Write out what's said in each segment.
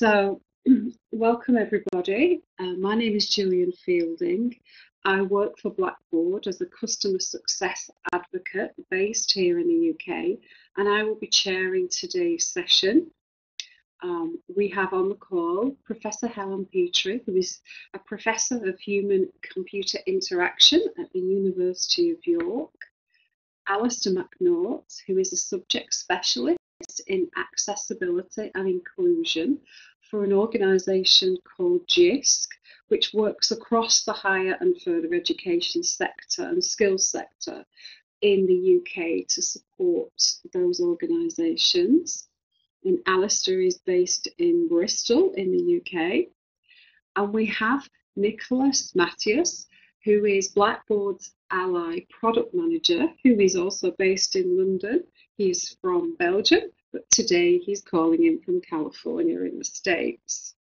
So, welcome everybody. My name is Gillian Fielding. I work for Blackboard as a customer success advocate based here in the UK, and I will be chairing today's session. We have on the call Professor Helen Petrie, who is a Professor of Human-Computer Interaction at the University of York, Alistair McNaught, who is a subject specialist in accessibility and inclusion for an organisation called Jisc, which works across the higher and further education sector and skills sector in the UK to support those organisations. And Alistair is based in Bristol in the UK. And we have Nicolaas Matthijs, who is Blackboard's Ally Product Manager, who is also based in London. He's from Belgium, but today he's calling in from California in the States.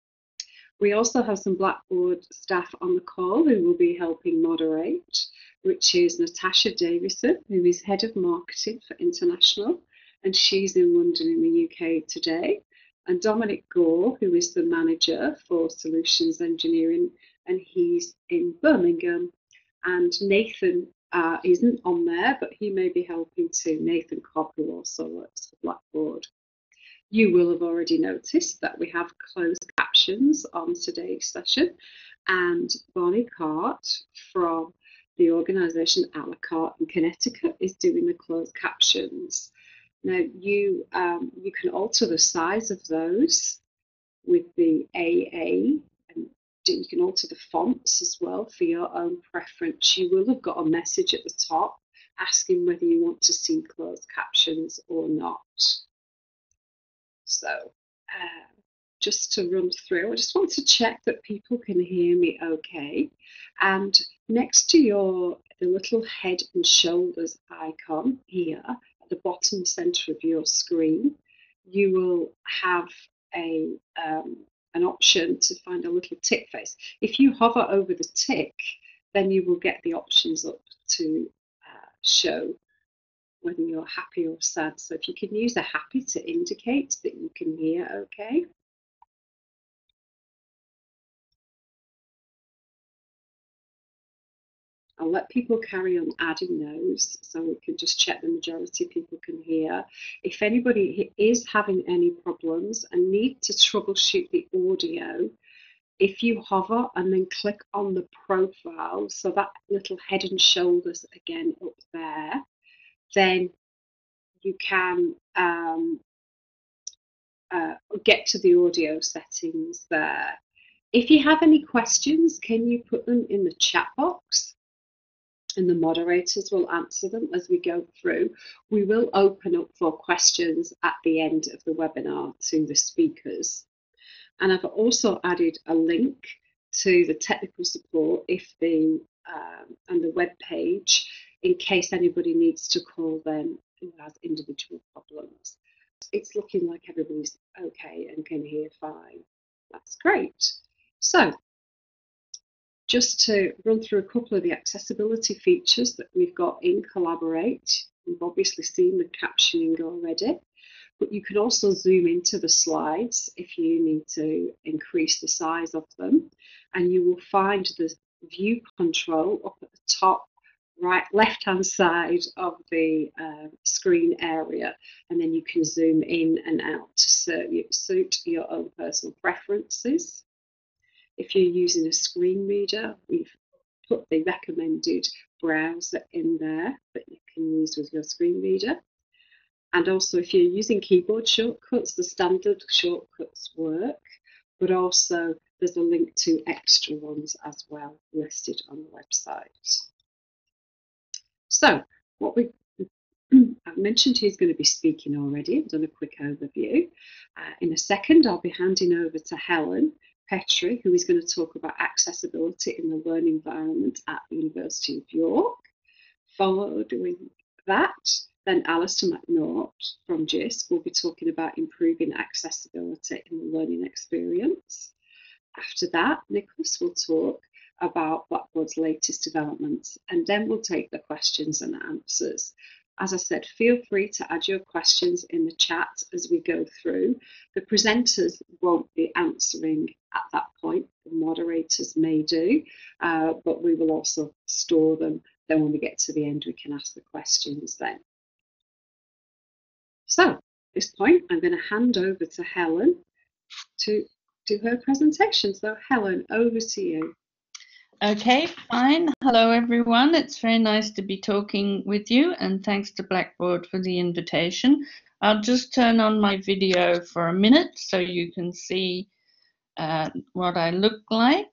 We also have some Blackboard staff on the call who will be helping moderate, which is Natasha Davison, who is Head of Marketing for International, and she's in London in the UK today. And Dominic Gore, who is the Manager for Solutions Engineering, and he's in Birmingham. And Nathan isn't on there, but he may be helping too. Nathan Cobb, who also works for Blackboard. You will have already noticed that we have closed captions on today's session, and Bonnie Cart from the organisation A La Carte in Connecticut is doing the closed captions. Now you can alter the size of those with the AA, and you can alter the fonts as well for your own preference. You will have got a message at the top asking whether you want to see closed captions or not. So just to run through, I just want to check that people can hear me okay. And next to the little head and shoulders icon here at the bottom center of your screen, you will have an option to find a little tick face. If you hover over the tick, then you will get the options up to show whether you're happy or sad. So if you can use a happy to indicate that you can hear okay. I'll let people carry on adding those so we can just check the majority of people can hear. If anybody is having any problems and need to troubleshoot the audio, if you hover and then click on the profile, so that little head and shoulders again up there, then you can get to the audio settings there. If you have any questions, can you put them in the chat box? And the moderators will answer them as we go through. We will open up for questions at the end of the webinar to the speakers. And I've also added a link to the technical support and the web page in case anybody needs to call them who has individual problems. It's looking like everybody's okay and can hear fine. That's great. So just to run through a couple of the accessibility features that we've got in Collaborate. We've obviously seen the captioning already, but you can also zoom into the slides if you need to increase the size of them. And you will find the view control up at the top right left-hand side of the screen area, and then you can zoom in and out to suit your own personal preferences. If you're using a screen reader, we've put the recommended browser in there that you can use with your screen reader. And also if you're using keyboard shortcuts, the standard shortcuts work, but also there's a link to extra ones as well listed on the website. So what I've mentioned who's going to be speaking already. I've done a quick overview. In a second, I'll be handing over to Helen Petrie, who is going to talk about accessibility in the learning environment at the University of York. Following that, then Alistair McNaught from Jisc will be talking about improving accessibility in the learning experience. After that, Nicolaas will talk about Blackboard's latest developments, and then we'll take the questions and answers. As I said, feel free to add your questions in the chat as we go through. The presenters won't be answering at that point. The moderators may do, but we will also store them. Then when we get to the end, we can ask the questions then. So at this point, I'm going to hand over to Helen to do her presentation. So Helen, over to you. Okay, fine. Hello, everyone. It's very nice to be talking with you, and thanks to Blackboard for the invitation. I'll just turn on my video for a minute so you can see what I look like.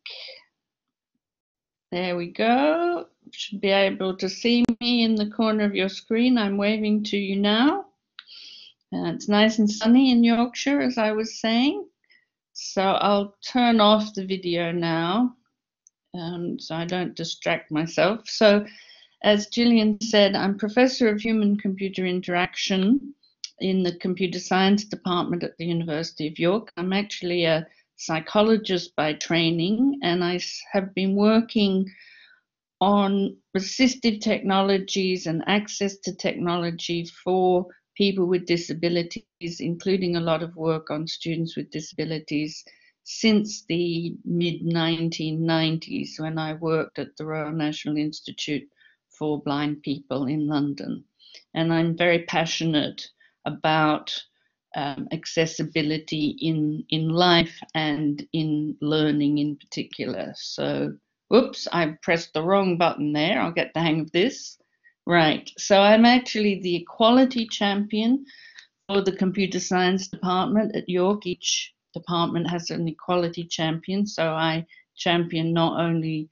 There we go. Should be able to see me in the corner of your screen. I'm waving to you now. It's nice and sunny in Yorkshire, as I was saying. So I'll turn off the video now. So I don't distract myself. So as Gillian said, I'm Professor of Human-Computer Interaction in the Computer Science Department at the University of York. I'm actually a psychologist by training, and I have been working on assistive technologies and access to technology for people with disabilities, including a lot of work on students with disabilities, since the mid-1990s, when I worked at the Royal National Institute for Blind People in London. And I'm very passionate about accessibility in life and in learning in particular. So, whoops, I pressed the wrong button there. I'll get the hang of this. Right, so I'm actually the equality champion for the computer science department at York. Each department has an equality champion, so I champion not only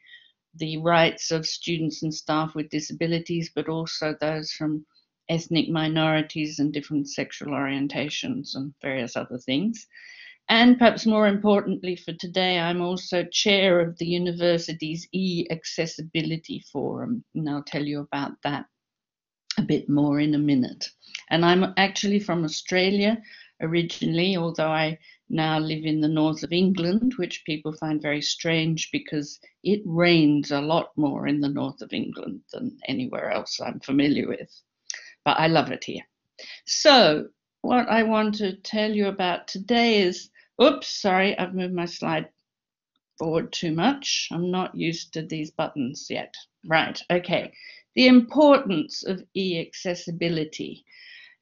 the rights of students and staff with disabilities, but also those from ethnic minorities and different sexual orientations and various other things. And perhaps more importantly for today, I'm also chair of the university's e-accessibility forum, and I'll tell you about that a bit more in a minute. And I'm actually from Australia originally, although I now live in the north of England, which people find very strange because it rains a lot more in the north of England than anywhere else I'm familiar with. But I love it here. So what I want to tell you about today is, oops, sorry, I've moved my slide forward too much. I'm not used to these buttons yet. Right, okay. The importance of e-accessibility.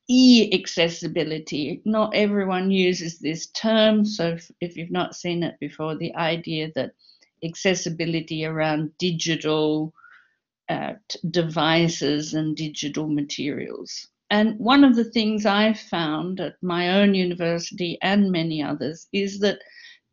E-accessibility, not everyone uses this term, so if you've not seen it before, the idea that accessibility around digital devices and digital materials. And one of the things I've found at my own university and many others is that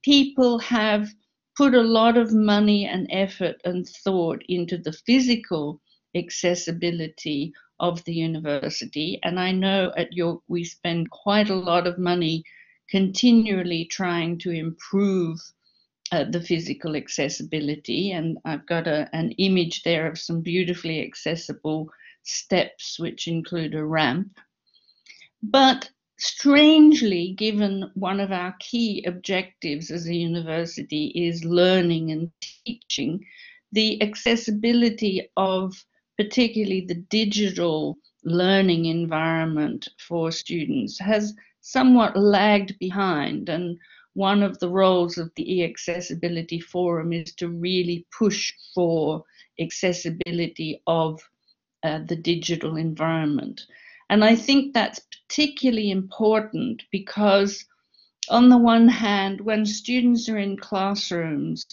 people have put a lot of money and effort and thought into the physical accessibility of the university. And I know at York we spend quite a lot of money continually trying to improve the physical accessibility. And I've got an image there of some beautifully accessible steps, which include a ramp. But strangely, given one of our key objectives as a university is learning and teaching, the accessibility of particularly the digital learning environment for students has somewhat lagged behind. And one of the roles of the e-accessibility forum is to really push for accessibility of the digital environment. And I think that's particularly important because on the one hand, when students are in classrooms,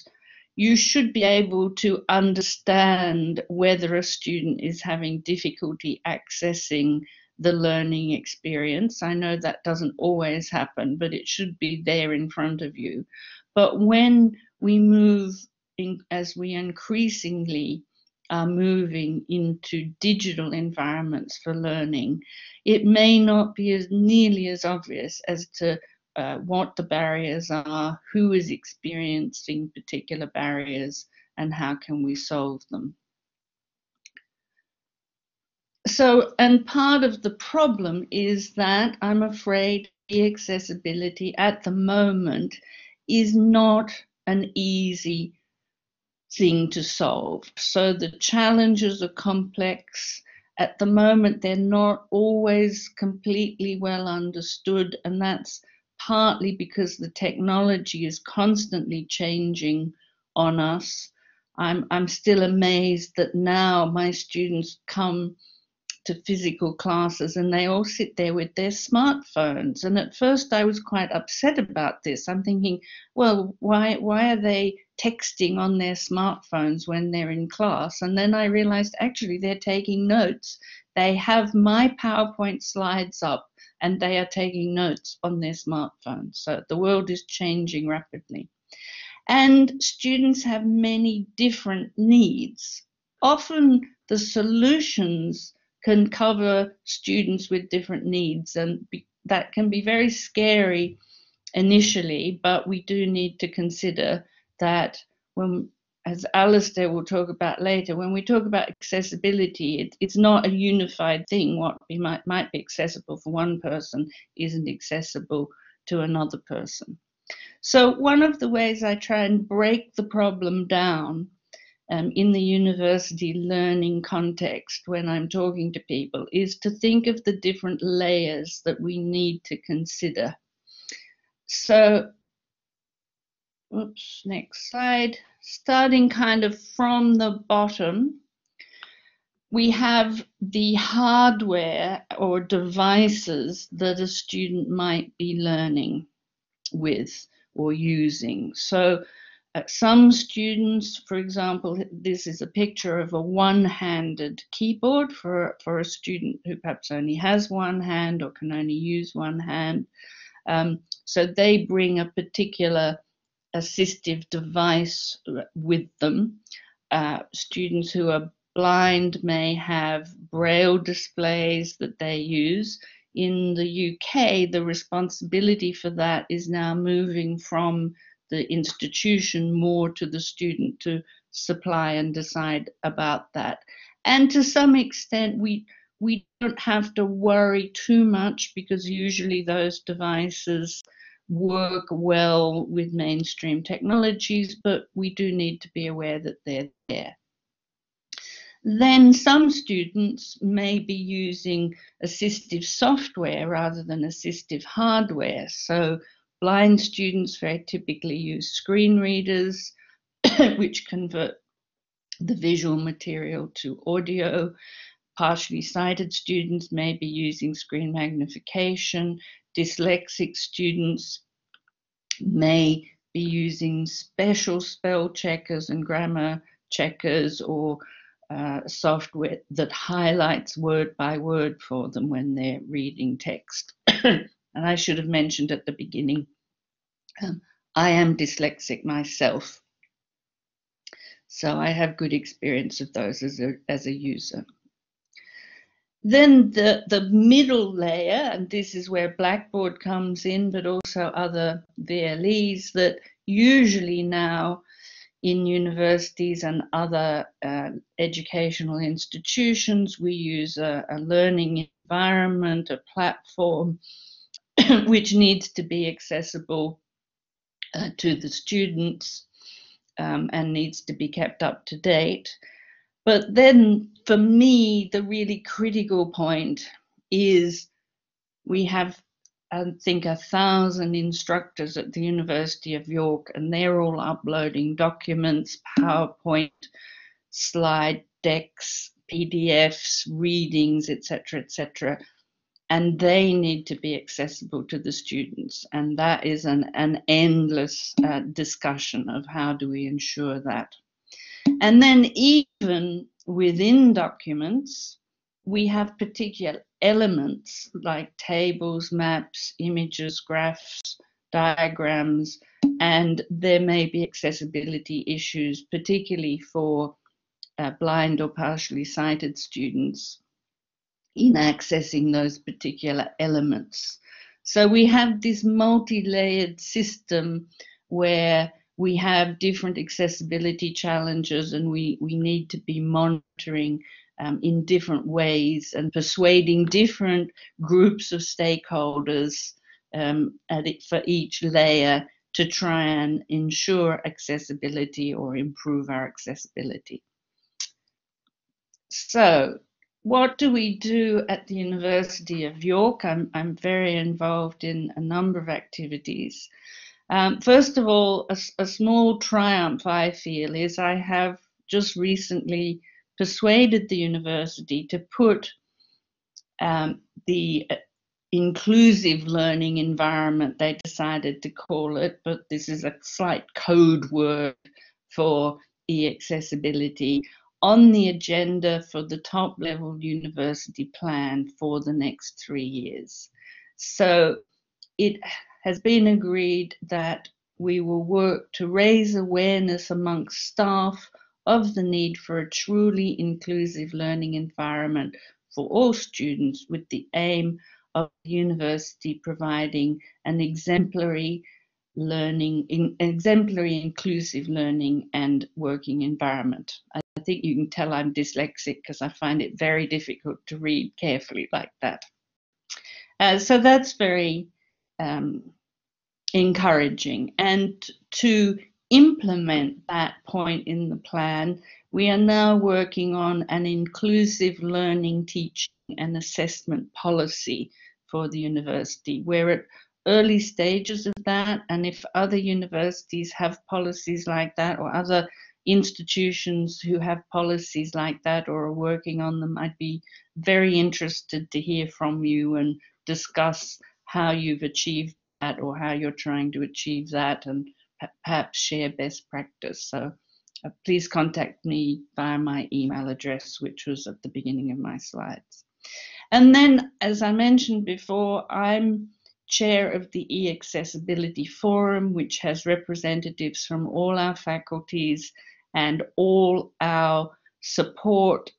you should be able to understand whether a student is having difficulty accessing the learning experience. I know that doesn't always happen, but it should be there in front of you. But when we move in, as we increasingly are moving into digital environments for learning, it may not be as nearly as obvious as to what the barriers are, who is experiencing particular barriers, and how can we solve them. So, and part of the problem is that I'm afraid accessibility at the moment is not an easy thing to solve. So the challenges are complex at the moment, they're not always completely well understood, and that's partly because the technology is constantly changing on us. I'm still amazed that now my students come to physical classes and they all sit there with their smartphones. And at first I was quite upset about this. I'm thinking, well, why are they texting on their smartphones when they're in class? And then I realized actually they're taking notes. They have my PowerPoint slides up and they are taking notes on their smartphones. So the world is changing rapidly. And students have many different needs. Often the solutions can cover students with different needs, and that can be very scary initially, but we do need to consider that when, as Alistair will talk about later, when we talk about accessibility, it's not a unified thing. What might be accessible for one person isn't accessible to another person. So one of the ways I try and break the problem down in the university learning context when I'm talking to people is to think of the different layers that we need to consider. So, oops, next slide. Starting kind of from the bottom, we have the hardware or devices that a student might be learning with or using. So some students, for example, this is a picture of a one-handed keyboard for a student who perhaps only has one hand or can only use one hand. So they bring a particular assistive device with them. Students who are blind may have braille displays that they use. In the UK, the responsibility for that is now moving from the institution more to the student to supply and decide about that. And to some extent, we don't have to worry too much because usually those devices work well with mainstream technologies, but we do need to be aware that they're there. Then some students may be using assistive software rather than assistive hardware. So blind students very typically use screen readers, which convert the visual material to audio. Partially sighted students may be using screen magnification. Dyslexic students may be using special spell checkers and grammar checkers or software that highlights word by word for them when they're reading text. And I should have mentioned at the beginning, I am dyslexic myself, so I have good experience of those as a user. Then the middle layer, and this is where Blackboard comes in, but also other VLEs that usually now in universities and other educational institutions, we use a learning environment, a platform, which needs to be accessible to the students and needs to be kept up to date. But then for me, the really critical point is we have, I think, 1,000 instructors at the University of York, and they're all uploading documents, PowerPoint, slide decks, PDFs, readings, etc., etc. And they need to be accessible to the students. And that is an endless discussion of how do we ensure that. And then even within documents, we have particular elements like tables, maps, images, graphs, diagrams, and there may be accessibility issues, particularly for blind or partially sighted students in accessing those particular elements. So we have this multi-layered system where we have different accessibility challenges and we need to be monitoring in different ways and persuading different groups of stakeholders for each layer to try and ensure accessibility or improve our accessibility. So what do we do at the University of York? I'm very involved in a number of activities. First of all, a small triumph I feel is I have just recently persuaded the university to put the inclusive learning environment, they decided to call it, but this is a slight code word for e-accessibility, on the agenda for the top level university plan for the next 3 years. So it has been agreed that we will work to raise awareness amongst staff of the need for a truly inclusive learning environment for all students, with the aim of the university providing an exemplary inclusive learning and working environment. I think you can tell I'm dyslexic because I find it very difficult to read carefully like that. So that's very encouraging. And to implement that point in the plan, we are now working on an inclusive learning, teaching and assessment policy for the university. We're at early stages of that, and if other universities have policies like that, or other institutions who have policies like that or are working on them, I'd be very interested to hear from you and discuss how you've achieved that or how you're trying to achieve that, and perhaps share best practice. So please contact me via my email address, which was at the beginning of my slides. And then, as I mentioned before, I'm chair of the e-accessibility forum, which has representatives from all our faculties and all our support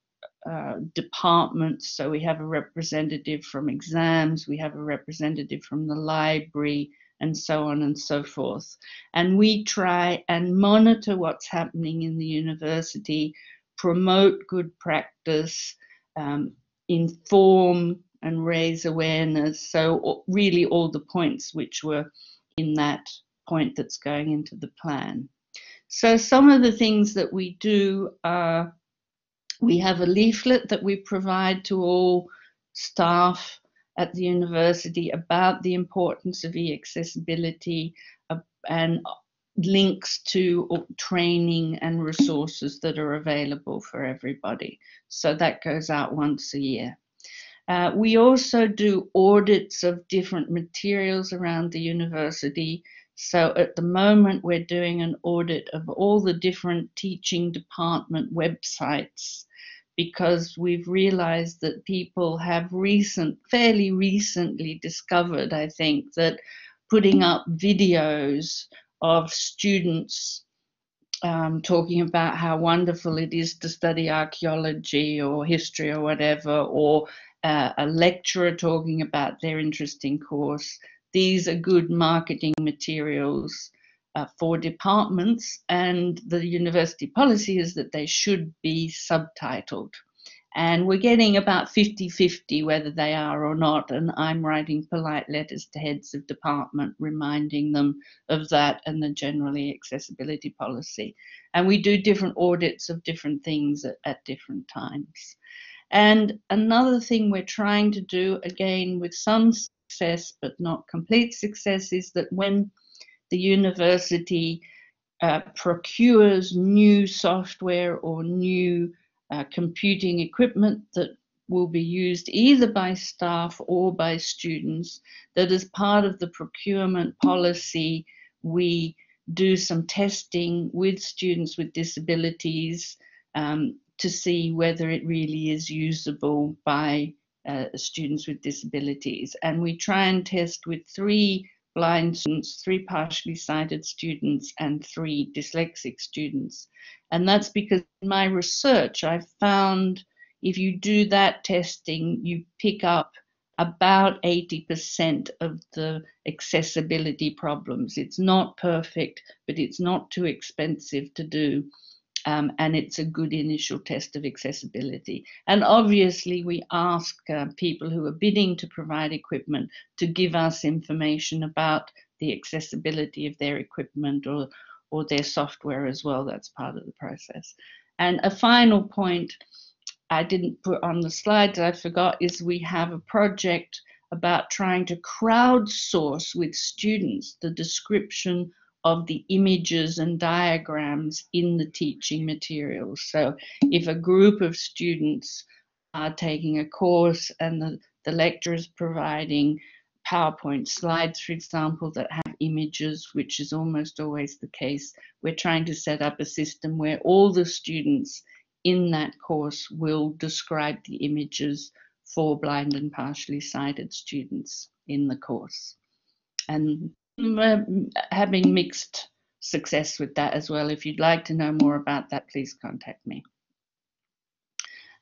departments. So we have a representative from exams, we have a representative from the library, and so on and so forth. And we try and monitor what's happening in the university, promote good practice, inform and raise awareness. So really all the points which were in that point that's going into the plan. So some of the things that we do are, we have a leaflet that we provide to all staff at the university about the importance of e-accessibility and links to training and resources that are available for everybody. So that goes out once a year. We also do audits of different materials around the university. So at the moment, we're doing an audit of all the different teaching department websites, because we've realized that people have fairly recently discovered, I think, that putting up videos of students talking about how wonderful it is to study archaeology or history or whatever, or a lecturer talking about their interesting course. These are good marketing materials for departments, and the university policy is that they should be subtitled. And we're getting about 50-50 whether they are or not, and I'm writing polite letters to heads of department reminding them of that and the generally accessibility policy. And we do different audits of different things at different times. And another thing we're trying to do, again with some success but not complete success, is that when the university procures new software or new computing equipment that will be used either by staff or by students, that as part of the procurement policy, we do some testing with students with disabilities to see whether it really is usable by students with disabilities. And we try and test with 3 blind students, 3 partially sighted students, and 3 dyslexic students. And that's because in my research, I've found if you do that testing, you pick up about 80% of the accessibility problems. It's not perfect, but it's not too expensive to do. And it's a good initial test of accessibility. And obviously, we ask people who are bidding to provide equipment to give us information about the accessibility of their equipment or their software as well. That's part of the process. And a final point, I didn't put on the slides, I forgot, is we have a project about trying to crowdsource with students the description of the images and diagrams in the teaching materials. So if a group of students are taking a course and the lecturer is providing PowerPoint slides, for example, that have images, which is almost always the case, we're trying to set up a system where all the students in that course will describe the images for blind and partially sighted students in the course. And we're having mixed success with that as well. If you'd like to know more about that, please contact me.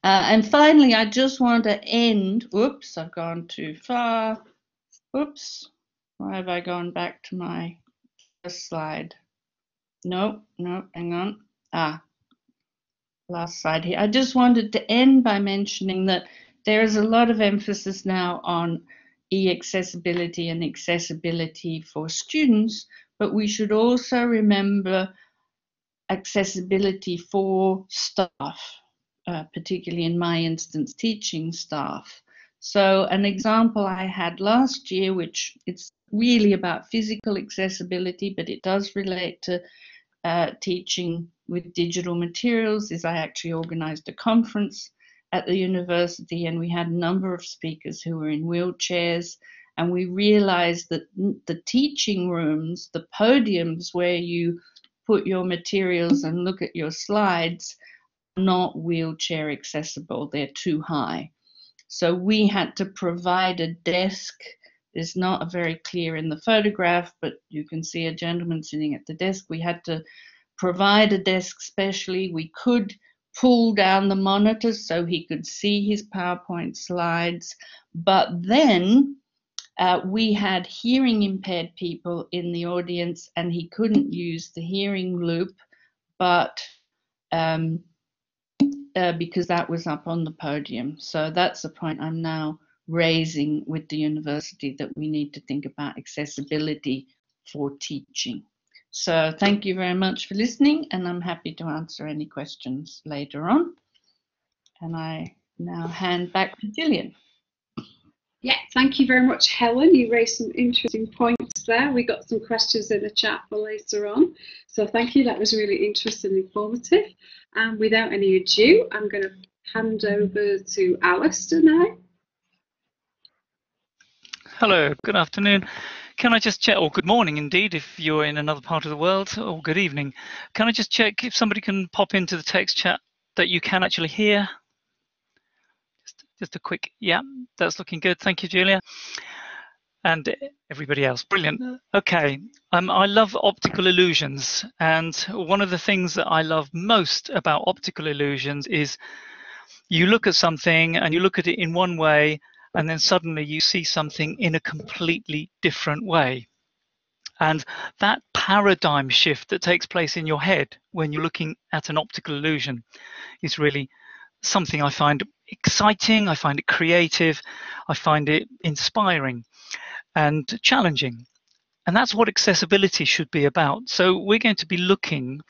And finally, I just want to end, oops, I've gone too far. Oops, why have I gone back to my first slide? No, hang on. Last slide here. I just wanted to end by mentioning that there is a lot of emphasis now on e-accessibility and accessibility for students, but we should also remember accessibility for staff, particularly in my instance, teaching staff. So an example I had last year, which it's really about physical accessibility, but it does relate to teaching with digital materials, is I actually organized a conference at the university, and we had a number of speakers who were in wheelchairs, and we realized that the teaching rooms, the podiums where you put your materials and look at your slides, are not wheelchair accessible. They're too high. So we had to provide a desk. It's not very clear in the photograph, but you can see a gentleman sitting at the desk. We had to provide a desk specially. We could pull down the monitors so he could see his PowerPoint slides, but then we had hearing impaired people in the audience, and he couldn't use the hearing loop, but because that was up on the podium. So that's the point I'm now raising with the university, that we need to think about accessibility for teaching. So thank you very much for listening, and I'm happy to answer any questions later on. And I now hand back to Gillian. Yeah, thank you very much, Helen. You raised some interesting points there. We got some questions in the chat for later on. So thank you, that was really interesting and informative. And without any ado, I'm going to hand over to Alistair now. Hello, good afternoon. Can I just check, or good morning indeed, if you're in another part of the world, or good evening. Can I just check if somebody can pop into the text chat that you can actually hear? Just a quick, yeah, that's looking good. Thank you, Julia. And everybody else, brilliant. Okay, I love optical illusions. And one of the things that I love most about optical illusions is you look at something and you look at it in one way, and then suddenly you see something in a completely different way. And that paradigm shift that takes place in your head when you're looking at an optical illusion is really something I find exciting, I find it creative, I find it inspiring and challenging. And that's what accessibility should be about. So we're going to be looking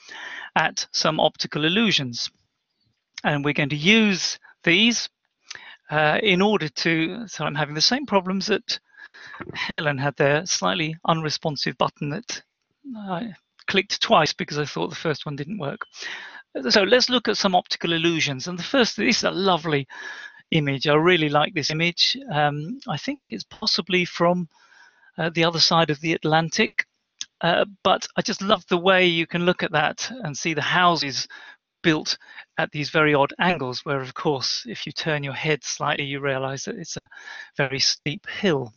at some optical illusions, and we're going to use these in order to, so I'm having the same problems that Helen had there, slightly unresponsive button that I clicked twice because I thought the first one didn't work. So let's look at some optical illusions. And the first, this is a lovely image. I really like this image. I think it's possibly from the other side of the Atlantic. But I just love the way you can look at that and see the houses built at these very odd angles, where of course if you turn your head slightly you realize that it's a very steep hill.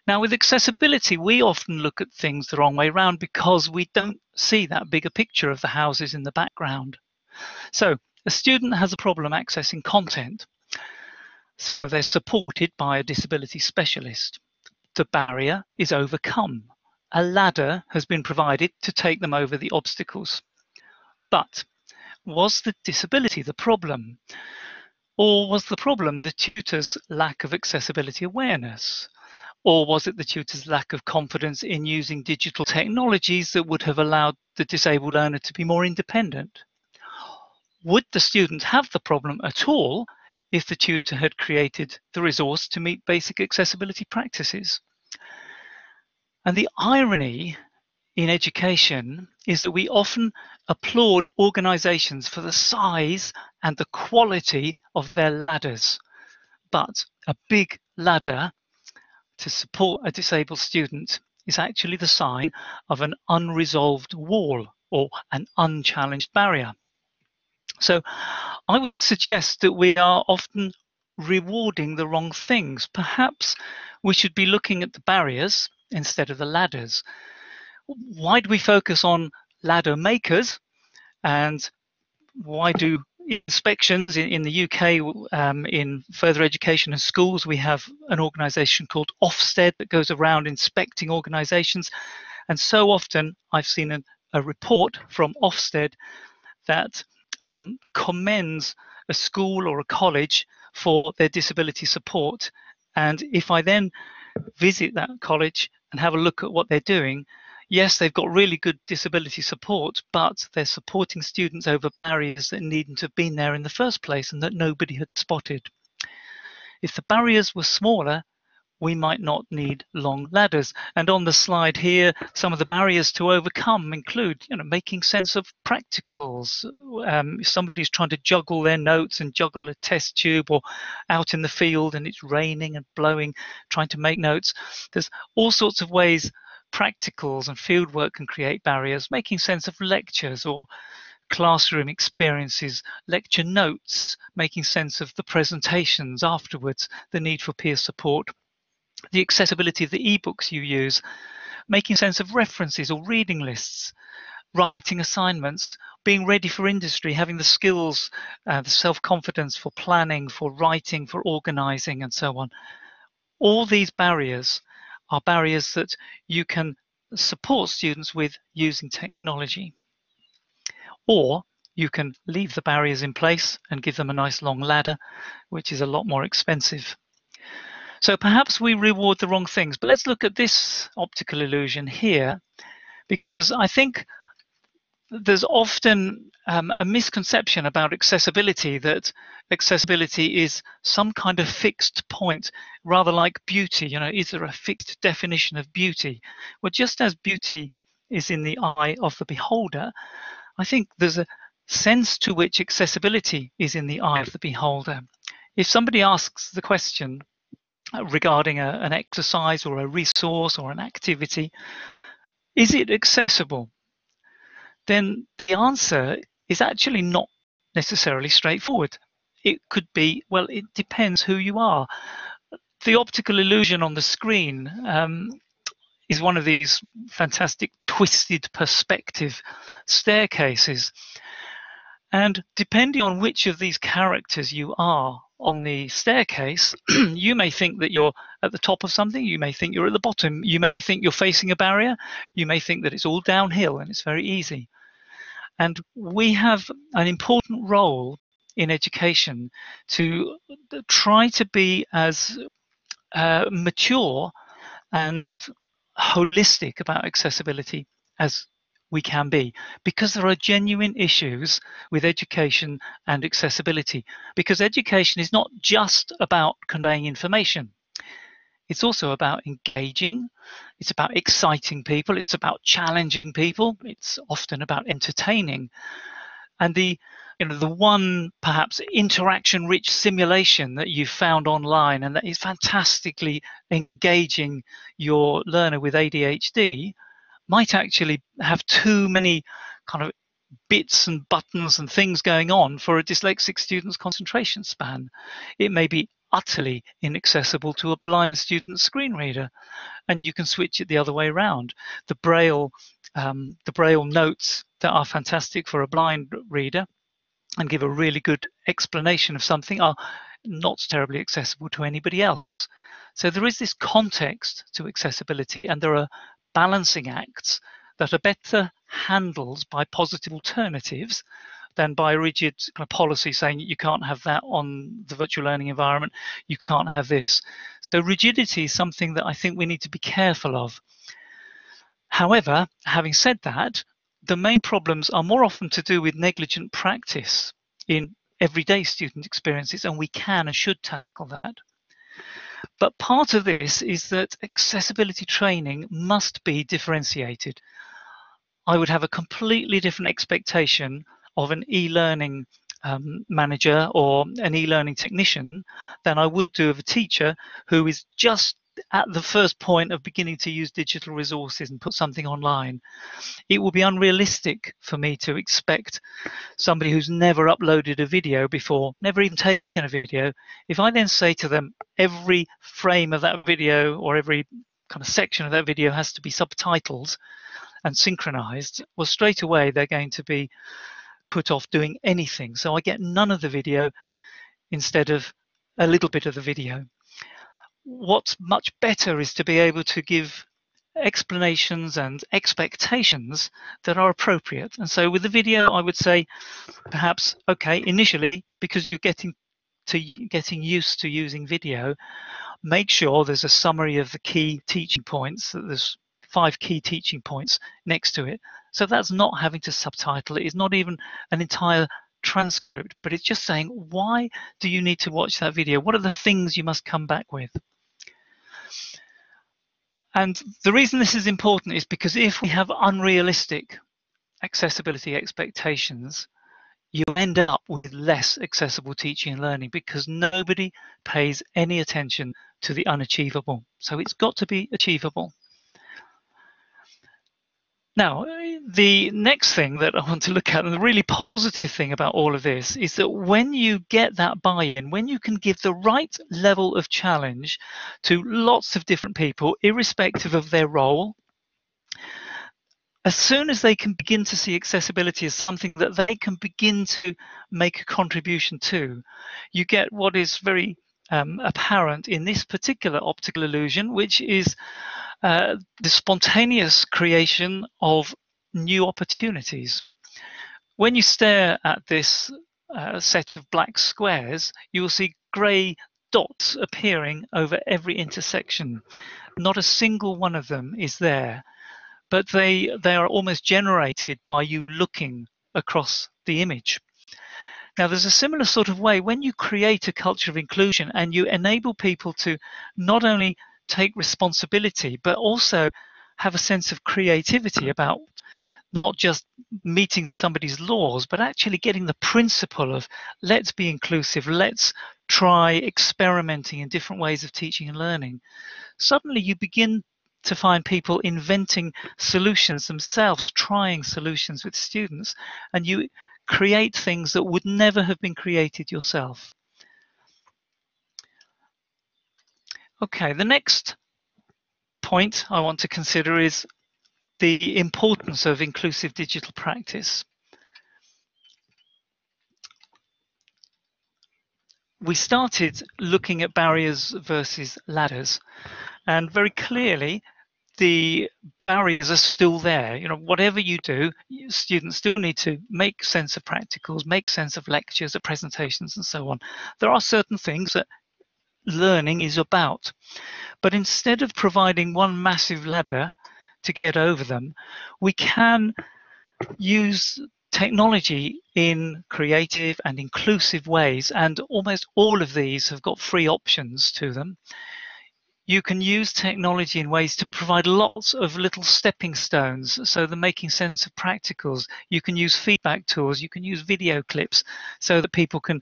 Now with accessibility, we often look at things the wrong way around because we don't see that bigger picture of the houses in the background. So a student has a problem accessing content, so they're supported by a disability specialist. The barrier is overcome. A ladder has been provided to take them over the obstacles. But was the disability the problem? Or was the problem the tutor's lack of accessibility awareness? Or was it the tutor's lack of confidence in using digital technologies that would have allowed the disabled learner to be more independent? would the student have the problem at all if the tutor had created the resource to meet basic accessibility practices? And the irony in education is that we often applaud organizations for the size and the quality of their ladders. But a big ladder to support a disabled student is actually the sign of an unresolved wall or an unchallenged barrier. So I would suggest that we are often rewarding the wrong things. Perhaps we should be looking at the barriers instead of the ladders. Why do we focus on ladder makers, and why do inspections in the UK, in further education and schools, we have an organisation called Ofsted that goes around inspecting organisations, and so often I've seen a report from Ofsted that commends a school or a college for their disability support. And if I then visit that college and have a look at what they're doing, yes, they've got really good disability support, but they're supporting students over barriers that needn't have been there in the first place and that nobody had spotted. If the barriers were smaller, we might not need long ladders. And on the slide here, some of the barriers to overcome include, making sense of practicals. If somebody's trying to juggle their notes and juggle a test tube, or out in the field and it's raining and blowing, trying to make notes. There's all sorts of ways practicals and fieldwork can create barriers. Making sense of lectures or classroom experiences, lecture notes, making sense of the presentations afterwards, the need for peer support, the accessibility of the ebooks you use, making sense of references or reading lists, writing assignments, being ready for industry, having the skills, the self-confidence for planning, for writing, for organizing, and so on. All these barriers are barriers that you can support students with using technology. Or you can leave the barriers in place and give them a nice long ladder, which is a lot more expensive. So perhaps we reward the wrong things, but let's look at this optical illusion here, because I think there's often a misconception about accessibility, that accessibility is some kind of fixed point, rather like beauty. Is there a fixed definition of beauty? Well, just as beauty is in the eye of the beholder, I think there's a sense to which accessibility is in the eye of the beholder. If somebody asks the question regarding an exercise or a resource or an activity, is it accessible? Then the answer is actually not necessarily straightforward. It could be, well, it depends who you are. The optical illusion on the screen is one of these fantastic twisted perspective staircases. And depending on which of these characters you are on the staircase, you may think that you're at the top of something, you may think you're at the bottom, you may think you're facing a barrier, you may think that it's all downhill and it's very easy. And we have an important role in education to try to be as mature and holistic about accessibility as we can be, because there are genuine issues with education and accessibility, because education is not just about conveying information. It's also about engaging, it's about exciting people, it's about challenging people, it's often about entertaining. And the one perhaps interaction-rich simulation that you've found online and that is fantastically engaging your learner with ADHD might actually have too many kind of bits and buttons and things going on for a dyslexic student's concentration span. It may be utterly inaccessible to a blind student's screen reader, and you can switch it the other way around. The Braille notes that are fantastic for a blind reader and give a really good explanation of something are not terribly accessible to anybody else. So there is this context to accessibility, and there are balancing acts that are better handled by positive alternatives than by rigid kind of policy saying you can't have that on the virtual learning environment, you can't have this. So rigidity is something that I think we need to be careful of. However, having said that, the main problems are more often to do with negligent practice. in everyday student experiences, and we can and should tackle that. But part of this is that accessibility training must be differentiated. I would have a completely different expectation of an e-learning manager or an e-learning technician than I would do of a teacher who is just at the first point of beginning to use digital resources and put something online. It will be unrealistic for me to expect somebody who's never uploaded a video before, never even taken a video, if I then say to them every frame of that video or every kind of section of that video has to be subtitled and synchronized, well, straight away they're going to be put off doing anything. So I get none of the video instead of a little bit of the video. What's much better is to be able to give explanations and expectations that are appropriate. And so with the video, I would say perhaps, okay, initially, because you're getting used to using video, make sure there's a summary of the key teaching points, that there's 5 key teaching points next to it. So that's not having to subtitle it. It's not even an entire transcript, but it's just saying, why do you need to watch that video? What are the things you must come back with? And the reason this is important is because if we have unrealistic accessibility expectations, you end up with less accessible teaching and learning because nobody pays any attention to the unachievable. So it's got to be achievable. Now, the next thing that I want to look at, and the really positive thing about all of this, is that when you get that buy-in, when you can give the right level of challenge to lots of different people, irrespective of their role, as soon as they can begin to see accessibility as something that they can begin to make a contribution to, you get what is very apparent in this particular optical illusion, which is the spontaneous creation of new opportunities. When you stare at this set of black squares, you will see grey dots appearing over every intersection. Not a single one of them is there, but they are almost generated by you looking across the image. Now, there's a similar sort of way when you create a culture of inclusion and you enable people to not only take responsibility, but also have a sense of creativity about not just meeting somebody's laws, but actually getting the principle of let's be inclusive, let's try experimenting in different ways of teaching and learning. Suddenly you begin to find people inventing solutions themselves, trying solutions with students, and you create things that would never have been created yourself. Okay, the next point I want to consider is the importance of inclusive digital practice. We started looking at barriers versus ladders, and very clearly the barriers are still there. You know, whatever you do, students still need to make sense of practicals, make sense of lectures, of presentations, and so on. There are certain things that learning is about, but instead of providing one massive ladder to get over them, we can use technology in creative and inclusive ways, and almost all of these have got free options to them. You can use technology in ways to provide lots of little stepping stones, so the making sense of practicals. You can use feedback tools, you can use video clips so that people can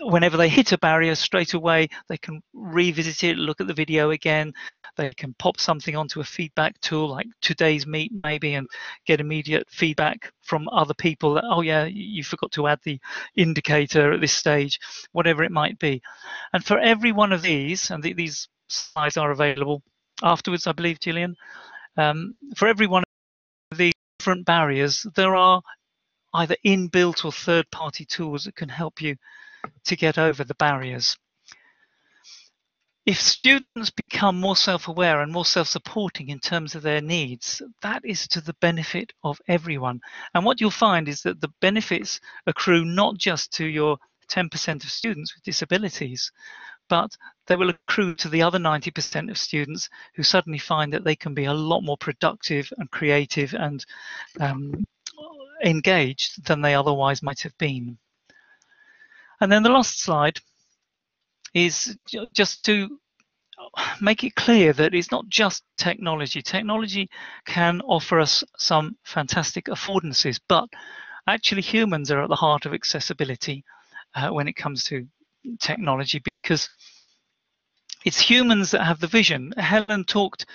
whenever they hit a barrier, straight away they can revisit it, look at the video again. They can pop something onto a feedback tool like today's meet maybe, and get immediate feedback from other people that, oh yeah, you forgot to add the indicator at this stage, whatever it might be. And for every one of these, and these slides are available afterwards, I believe, Gillian, for every one of these different barriers, there are either inbuilt or third-party tools that can help you to get over the barriers. If students become more self-aware and more self-supporting in terms of their needs, that is to the benefit of everyone. And what you'll find is that the benefits accrue not just to your 10% of students with disabilities, but they will accrue to the other 90% of students who suddenly find that they can be a lot more productive and creative and engaged than they otherwise might have been. And then the last slide is just to make it clear that it's not just technology. Technology can offer us some fantastic affordances, but actually humans are at the heart of accessibility when it comes to technology, because it's humans that have the vision. Helen talked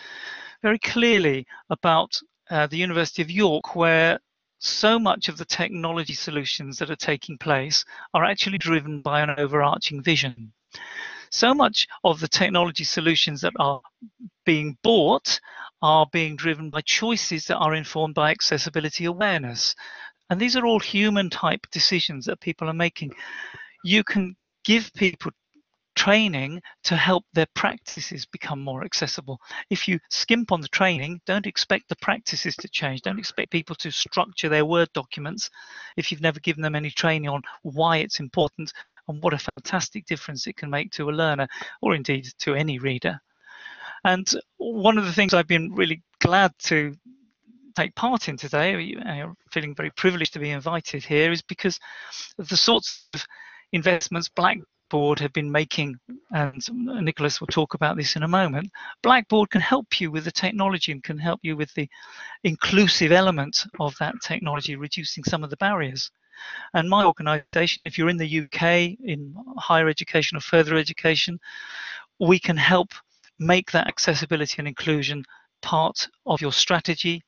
very clearly about the University of York, where so much of the technology solutions that are taking place are actually driven by an overarching vision. So much of the technology solutions that are being bought are being driven by choices that are informed by accessibility awareness. And these are all human type decisions that people are making. You can give people training to help their practices become more accessible. If you skimp on the training, don't expect the practices to change. Don't expect people to structure their Word documents if you've never given them any training on why it's important and what a fantastic difference it can make to a learner, or indeed to any reader. And one of the things I've been really glad to take part in today, feeling very privileged to be invited here, is because of the sorts of investments Blackboard have been making, and Nicolaas will talk about this in a moment. Blackboard can help you with the technology and can help you with the inclusive element of that technology, reducing some of the barriers. And my organisation, if you're in the UK, in higher education or further education, we can help make that accessibility and inclusion part of your strategy,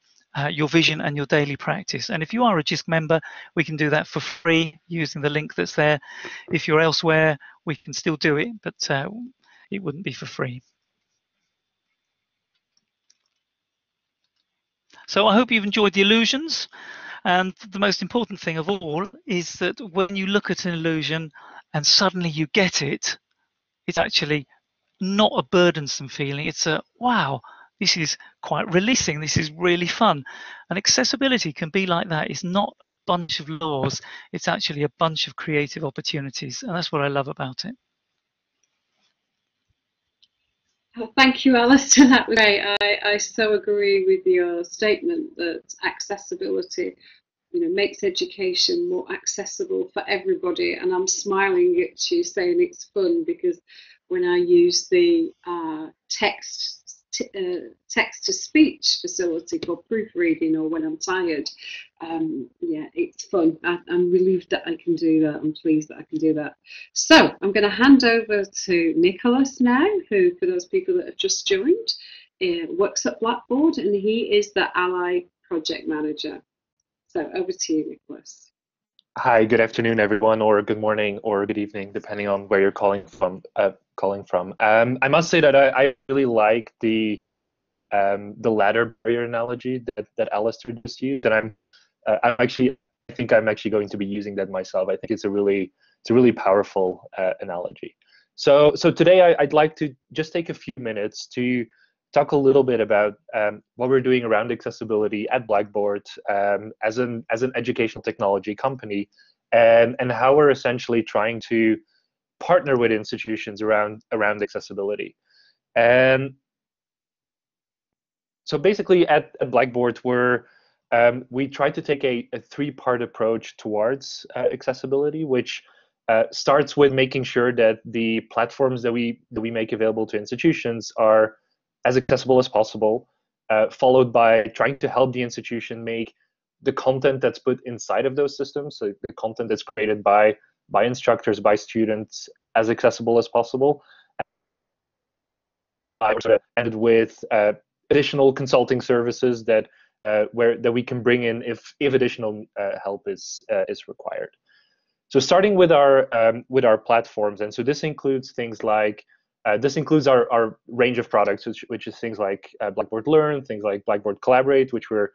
your vision and your daily practice. And if you are a Jisc member, we can do that for free using the link that's there. If you're elsewhere, we can still do it, but it wouldn't be for free. So I hope you've enjoyed the illusions. And the most important thing of all is that when you look at an illusion and suddenly you get it, it's actually not a burdensome feeling. It's a, wow, this is quite releasing. This is really fun. And accessibility can be like that. It's not a bunch of laws. It's actually a bunch of creative opportunities. And that's what I love about it. Thank you, Alistair. That was great. I so agree with your statement that accessibility, makes education more accessible for everybody. And I'm smiling at you saying it's fun, because when I use the text-to-speech facility for proofreading, or when I'm tired, yeah, it's fun. I'm relieved that I can do that. I'm pleased that I can do that. So I'm going to hand over to Nicolaas now, who, for those people that have just joined, works at Blackboard, and he is the Ally Project Manager. So over to you, Nicolaas. Hi, good afternoon, everyone, or good morning, or good evening, depending on where you're calling from. I must say that I really like the ladder barrier analogy that Alistair just used, and I think I'm actually going to be using that myself. I think it's a really powerful analogy. So today I'd like to just take a few minutes to talk a little bit about what we're doing around accessibility at Blackboard as an educational technology company, and how we're essentially trying to partner with institutions around accessibility. And so basically at Blackboard, we try to take a three-part approach towards accessibility, which starts with making sure that the platforms that we make available to institutions are as accessible as possible, followed by trying to help the institution make the content that's put inside of those systems, so the content that's created by instructors, by students, as accessible as possible. I sort of ended with additional consulting services that we can bring in if additional help is required. So starting with our platforms, and so this includes things like our range of products, which is things like Blackboard Learn, things like Blackboard Collaborate, which we're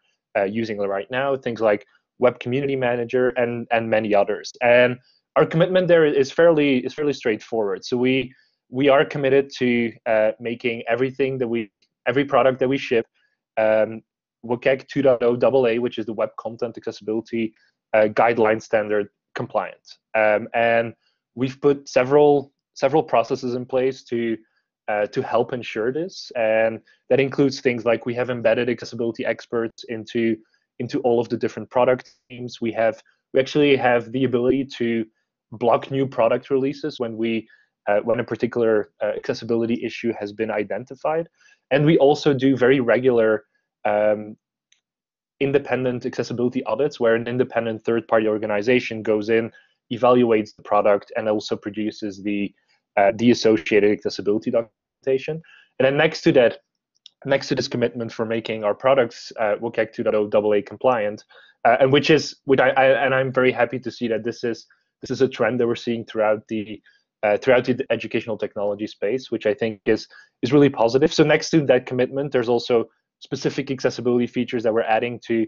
using right now, things like Web Community Manager, and many others. And our commitment there is fairly straightforward. So we are committed to making every product that we ship WCAG 2.0 AA, which is the Web Content Accessibility Guideline Standard, compliant. And we've put several processes in place to help ensure this, and that includes things like we have embedded accessibility experts into into all of the different product teams. We actually have the ability to block new product releases when a particular accessibility issue has been identified. And we also do very regular independent accessibility audits where an independent third-party organization goes in, evaluates the product, and also produces the associated accessibility documentation. And then next to this commitment for making our products WCAG 2.0 AA compliant, and I'm very happy to see that this is a trend that we're seeing throughout the educational technology space, which I think is really positive. So next to that commitment, there's also specific accessibility features that we're adding to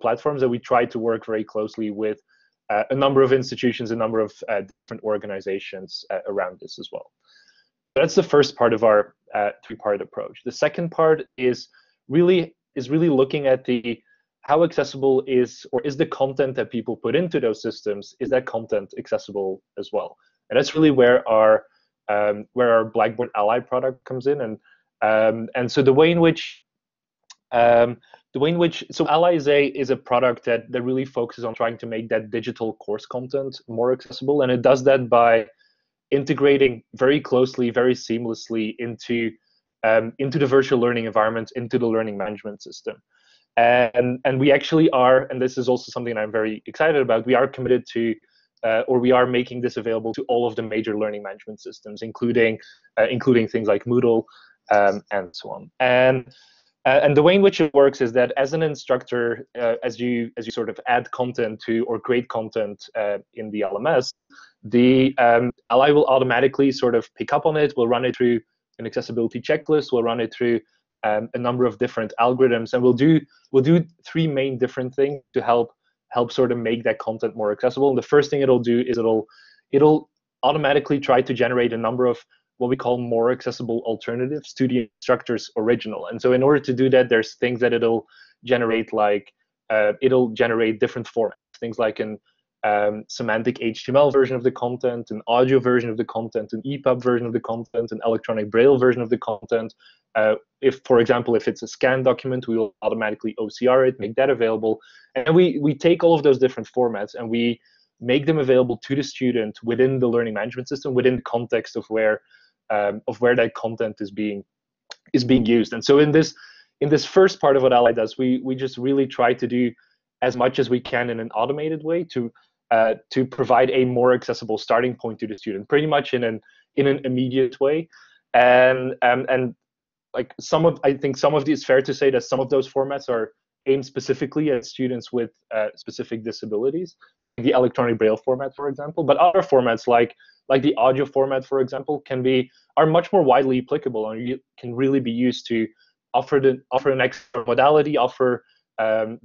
platforms that we try to work very closely with a number of institutions, a number of different organizations around this as well. That's the first part of our three-part approach. The second part is really looking at how accessible is the content that people put into those systems. Is that content accessible as well? And that's really where our Blackboard Ally product comes in. And so the way in which Ally is a product that really focuses on trying to make that digital course content more accessible, and it does that by integrating very closely, very seamlessly into the virtual learning environment, into the learning management system. And we actually are, and this is also something I'm very excited about, we are committed to, or we are making this available to all of the major learning management systems, including things like Moodle and so on. And the way in which it works is that as an instructor, as you sort of add content to or create content in the LMS, the Ally will automatically sort of pick up on it. We'll run it through an accessibility checklist. We'll run it through a number of different algorithms, and we'll do three main different things to help sort of make that content more accessible. And the first thing it'll do is it'll automatically try to generate a number of what we call more accessible alternatives to the instructor's original. And so in order to do that, there's things that it'll generate, like it'll generate different formats, things like an semantic HTML version of the content, an audio version of the content, an EPUB version of the content, an electronic braille version of the content. If, for example, if it's a scanned document, we will automatically OCR it, make that available. And we take all of those different formats and we make them available to the student within the learning management system, within the context of where that content is being used. And so in this first part of what Ally does, we just really try to do as much as we can in an automated way to provide a more accessible starting point to the student, pretty much in an immediate way. And like I think some of these, fair to say that some of those formats are aimed specifically at students with specific disabilities, the electronic braille format, for example. But other formats like the audio format, for example, are much more widely applicable and can really be used to offer an extra modality,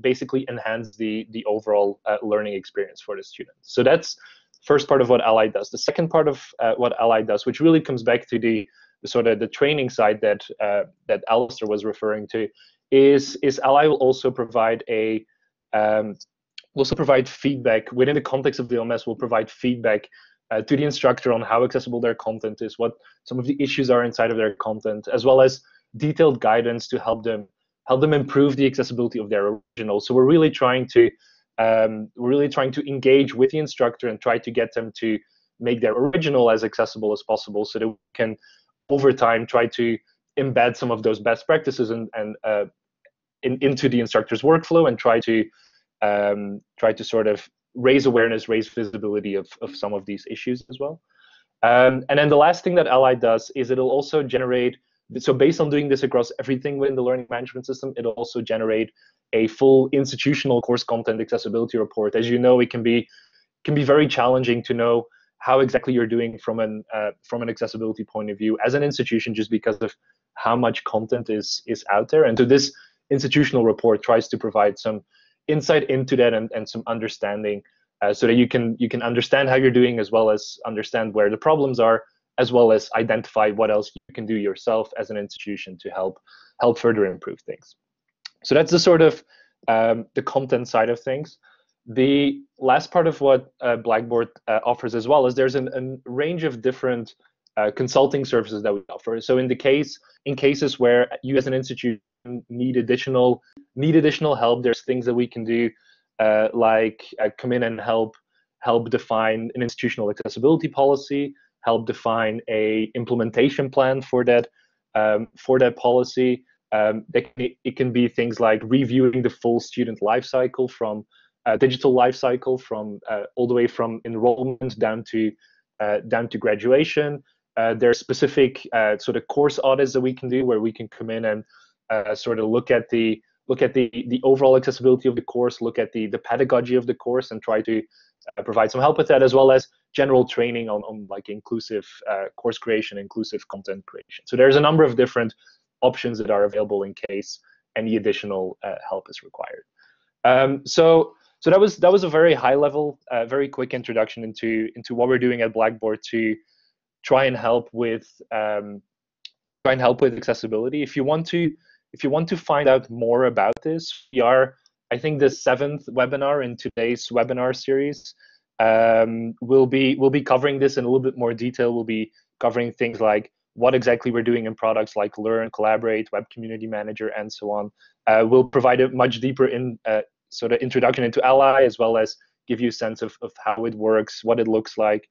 basically enhance the overall learning experience for the students. So that's first part of what Ally does. The second part of what Ally does, which really comes back to the sort of the training side that Alistair was referring to, is Ally will also provide feedback within the context of the LMS. Will provide feedback to the instructor on how accessible their content is, what some of the issues are inside of their content, as well as detailed guidance to help them improve the accessibility of their original. So we're really trying to engage with the instructor and try to get them to make their original as accessible as possible, so that we can over time try to embed some of those best practices into the instructor's workflow and try to sort of raise awareness, raise visibility of some of these issues as well. And then the last thing that Ally does is it'll also generate, so based on doing this across everything within the learning management system, it'll also generate a full institutional course content accessibility report. As you know, it can be very challenging to know how exactly you're doing from an accessibility point of view as an institution, just because of how much content is out there. And so this institutional report tries to provide some insight into that and some understanding, so that you can understand how you're doing, as well as understand where the problems are, as well as identify what else you can do yourself as an institution to help further improve things. So that's the sort of the content side of things. The last part of what Blackboard offers as well is there's a range of different consulting services that we offer. So in cases where you as an institution need additional help, there's things that we can do, like come in and help define an institutional accessibility policy, help define a implementation plan for that policy. It can be things like reviewing the full student life cycle, from digital life cycle, from all the way from enrollment down to graduation. There are specific sort of course audits that we can do, where we can come in and sort of look at the overall accessibility of the course, look at the pedagogy of the course, and try to provide some help with that, as well as general training on like inclusive course creation, inclusive content creation. So there's a number of different options that are available in case any additional help is required. So that was a very high level, very quick introduction into what we're doing at Blackboard to try and help with accessibility. If you want to find out more about this, we are, I think, the 7th webinar in today's webinar series. We'll be covering this in a little bit more detail. We'll be covering things like what exactly we're doing in products like Learn, Collaborate, Web Community Manager, and so on. We'll provide a much deeper sort of introduction into Ally, as well as give you a sense of how it works, what it looks like,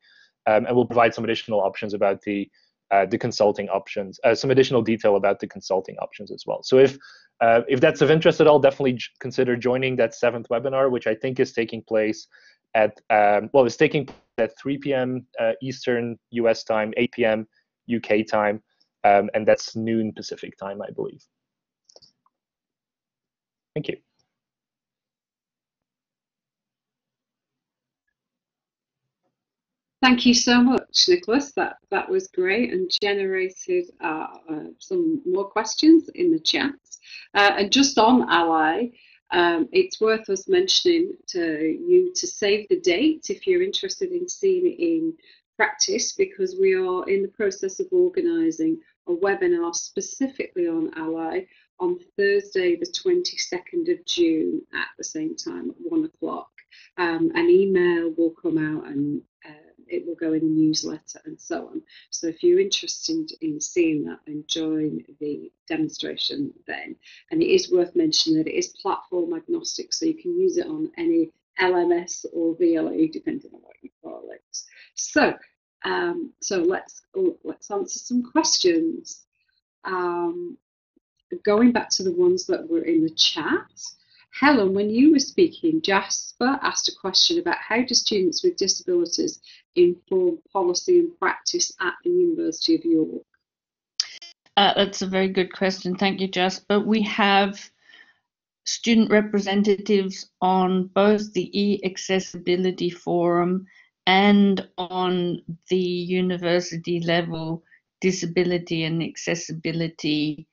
and we'll provide some additional options about the consulting options, some additional detail about the consulting options as well. So if that's of interest at all, definitely consider joining that 7th webinar, which I think is taking place at it's taking place at 3 p.m. Eastern US time, 8 p.m. UK time, and that's noon Pacific time, I believe. Thank you. Thank you so much, Nicolaas. That was great and generated some more questions in the chat. And just on Ally, it's worth us mentioning to you to save the date if you're interested in seeing it in practice, because we are in the process of organising a webinar specifically on Ally on Thursday, the 22nd of June at the same time at 1 o'clock. An email will come out and it will go in the newsletter and so on. So if you're interested in seeing that, then join the demonstration then. And it is worth mentioning that it is platform agnostic, so you can use it on any LMS or VLA, depending on what you call it. So, let's answer some questions. Going back to the ones that were in the chat. Helen, when you were speaking, Jasper asked a question about how do students with disabilities inform policy and practice at the University of York? That's a very good question. Thank you, Jasper. We have student representatives on both the e-accessibility forum and on the university level disability and accessibility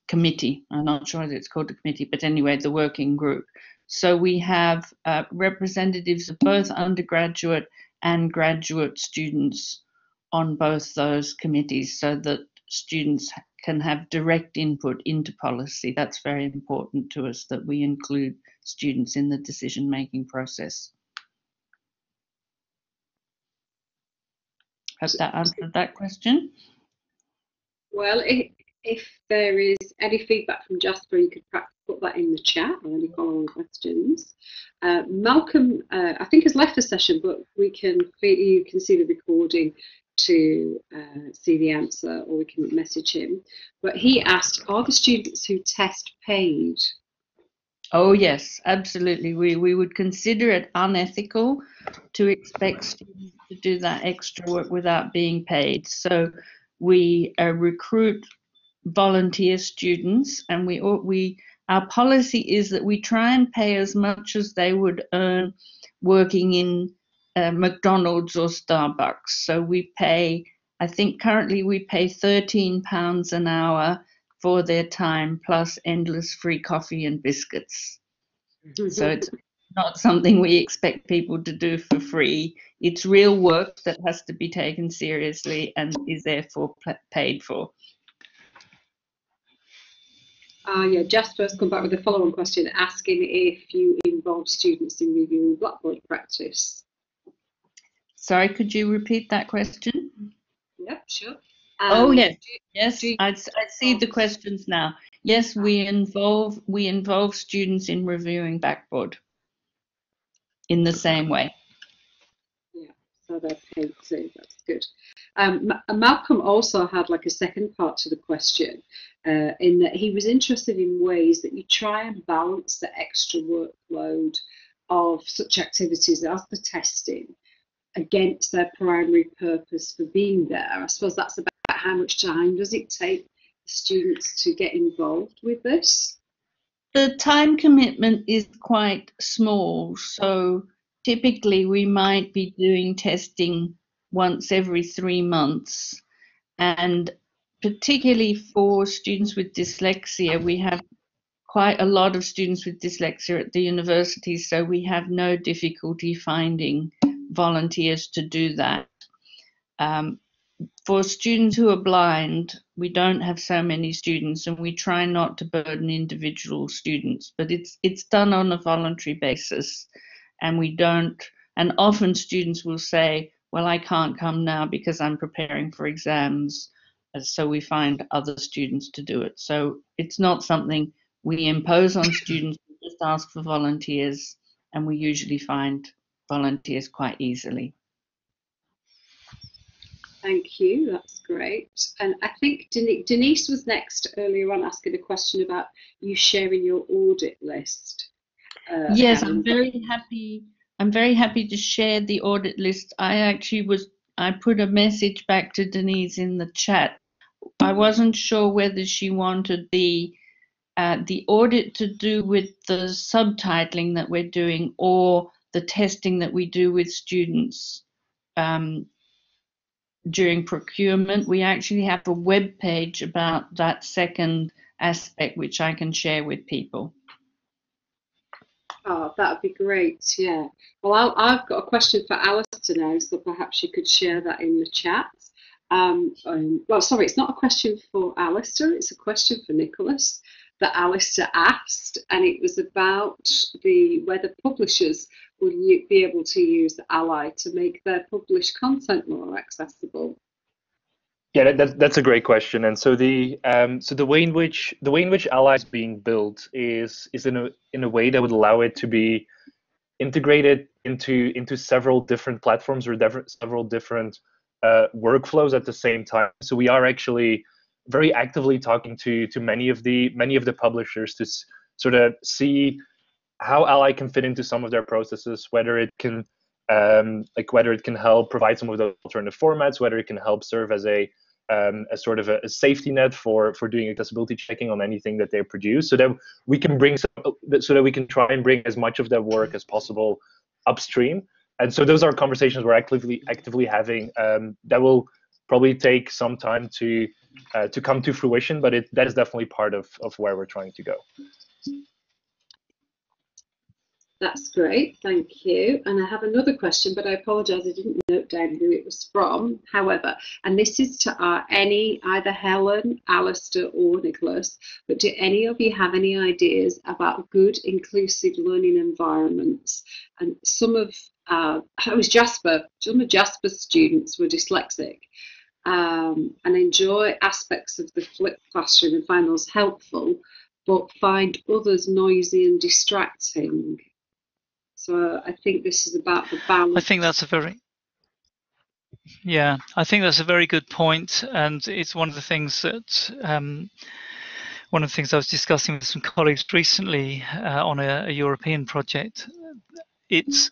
committee. I'm not sure that it's called a committee, but anyway, the working group. So we have representatives of both undergraduate and graduate students on both those committees, so that students can have direct input into policy. That's very important to us, that we include students in the decision-making process. Hope that answered that question. Well, if there is any feedback from Jasper, you could perhaps put that in the chat or any following questions. Malcolm, I think, has left the session, but you can see the recording to see the answer, or we can message him. But he asked, are the students who test paid? Oh yes, absolutely. We would consider it unethical to expect students to do that extra work without being paid. So we recruit volunteer students, and our policy is that we try and pay as much as they would earn working in McDonald's or Starbucks. So we pay, I think currently we pay £13 an hour for their time, plus endless free coffee and biscuits. So it's not something we expect people to do for free. It's real work that has to be taken seriously and is therefore paid for. Yeah, Jasper's come back with a follow-on question asking if you involve students in reviewing Blackboard practice. Sorry, could you repeat that question? Yeah, sure. Oh yes, Do you, I see the questions now. Yes, we involve students in reviewing Blackboard in the same way. yeah, so they're paid too. That's good. Malcolm also had like a second part to the question, in that he was interested in ways that you try and balance the extra workload of such activities as the testing against their primary purpose for being there. I suppose that's about how much time does it take students to get involved with this? The time commitment is quite small, so typically we might be doing testing once every 3 months, and particularly for students with dyslexia, we have quite a lot of students with dyslexia at the university, so we have no difficulty finding volunteers to do that. For students who are blind, we don't have so many students, and we try not to burden individual students, but it's done on a voluntary basis, and we don't. And often students will say, "Well, I can't come now because I'm preparing for exams," so we find other students to do it. So it's not something we impose on students. We just ask for volunteers, and we usually find volunteers quite easily. Thank you, that's great. And I think Denise was next earlier on asking a question about you sharing your audit list. Yes, Helen. I'm very happy to share the audit list. I put a message back to Denise in the chat. I wasn't sure whether she wanted the audit to do with the subtitling that we're doing or the testing that we do with students during procurement. We actually have a web page about that second aspect, which I can share with people. Oh, that would be great, yeah. Well, I've got a question for Alistair now, so perhaps you could share that in the chat. Well, sorry, it's not a question for Alistair, it's a question for Nicolaas that Alistair asked, and it was about whether publishers would be able to use Ally to make their published content more accessible. Yeah, that's a great question. And so the way in which Ally is being built is in a way that would allow it to be integrated into several different platforms or several different workflows at the same time. So we are actually very actively talking to many of the publishers to sort of see how Ally can fit into some of their processes, whether it can whether it can help provide some of the alternative formats, whether it can help serve as a sort of a safety net for doing accessibility checking on anything that they produce, so that we can try and bring as much of their work as possible upstream. And so those are conversations we're actively having. That will probably take some time to come to fruition, but that is definitely part of where we're trying to go. That's great, thank you. And I have another question, but I apologise, I didn't note down who it was from. However, and this is to either Helen, Alistair, or Nicolaas, but do any of you have any ideas about good inclusive learning environments? And some of Jasper's students were dyslexic and enjoy aspects of the flipped classroom and find those helpful, but find others noisy and distracting. So I think this is about the balance. I think that's a very good point, and it's one of the things that I was discussing with some colleagues recently on a European project. It's